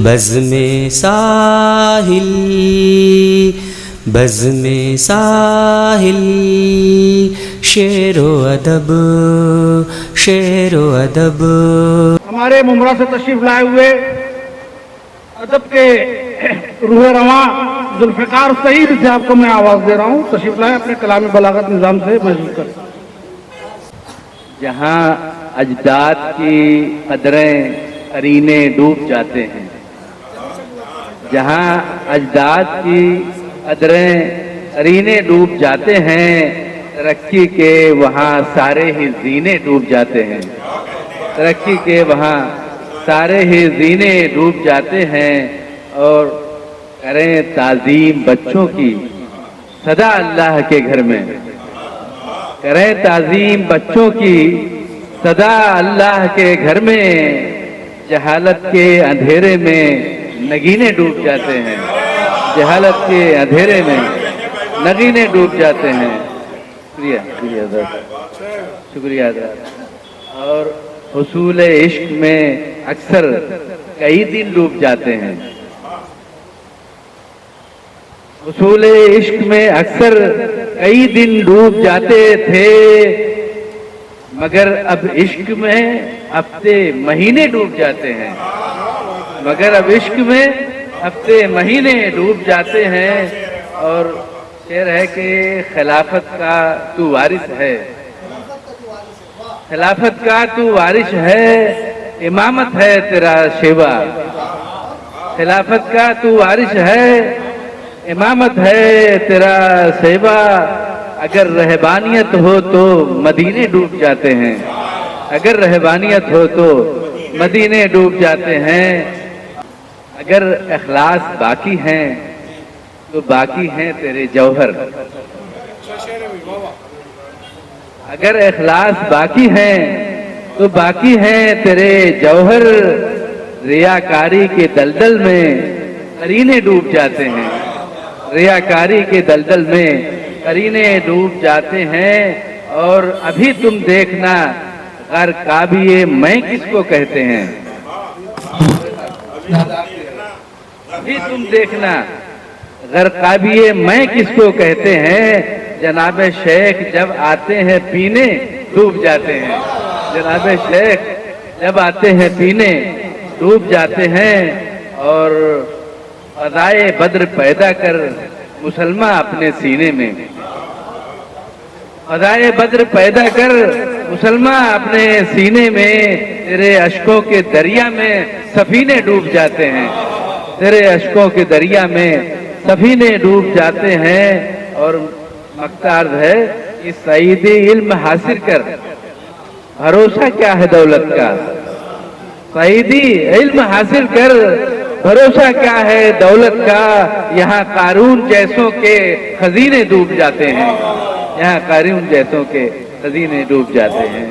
بزم ساحل بزم ساحل شعر و ادب شعر و ادب. ہمارے ممرا سے تشریف لائے ہوئے ادب کے روح رواں ذوالفقار سعید صاحب کو میں آواز دے رہا ہوں، تشریف لائے اپنے کلام بلاغت نظام سے مشغول کر. جہاں اجداد کی قدریں قرینے ڈوب جاتے ہیں، جہاں اجداد کی قدریں قرینے ڈوب جاتے ہیں، ترقی کے وہاں سارے ہی زینے ڈوب جاتے ہیں، ترقی کے وہاں سارے ہی زینے ڈوب جاتے ہیں. اور کریں تعظیم بچوں کی صدا اللہ کے گھر میں، کریں تعظیم بچوں کی صدا اللہ کے گھر میں، جہالت کے اندھیرے میں نگینے ڈوب جاتے ہیں، جہالت کے اندھیرے میں نگینے ڈوب جاتے ہیں. شکریہ شکریہ حضرت، شکریہ حضرت. اور حصول عشق میں اکثر کئی دن ڈوب جاتے ہیں، حصول عشق میں اکثر کئی دن ڈوب جاتے تھے، مگر اب عشق میں ہفتے مہینے ڈوب جاتے ہیں، مگر اب عشق میں ہفتے مہینے ڈوب جاتے ہیں. اور شعر ہے کہ خلافت کا تو وارث ہے، خلافت کا تو وارث ہے، امامت ہے تیرا شیوا، خلافت کا تو وارث ہے، امامت ہے تیرا سیوا. اگر رہبانیت ہو تو مدینے ڈوب جاتے ہیں، اگر رہبانیت ہو تو مدینے ڈوب جاتے ہیں. اگر اخلاص باقی ہیں تو باقی ہیں تیرے جوہر، اگر اخلاص باقی ہیں تو باقی ہیں تیرے جوہر. ریاکاری کے دلدل میں قرینے ڈوب جاتے ہیں، ریاکاری کے دلدل میں قرینے ڈوب جاتے ہیں. اور ابھی تم دیکھنا غرقابی میں کس کو کہتے ہیں، ابھی تم دیکھنا غرقابی میں کس کو کہتے ہیں. جناب شیخ جب آتے ہیں پینے ڈوب جاتے ہیں، جناب شیخ جب آتے ہیں پینے ڈوب جاتے ہیں. اور فضائے بدر پیدا کر مسلمان اپنے سینے میں، فضائے بدر پیدا کر مسلمان اپنے سینے میں. تیرے اشکوں کے دریا میں سفینے ڈوب جاتے ہیں، تیرے اشکوں کے دریا میں سفینے ڈوب جاتے ہیں. اور مقطع عرض ہے کہ سعیدی علم حاصل کر بھروسہ کیا ہے دولت کا، سعیدی علم حاصل کر بھروسہ کیا ہے دولت کا. یہاں قارون جیسوں کے خزینے ڈوب جاتے ہیں، یہاں قارون جیسوں کے خزینے ڈوب جاتے ہیں.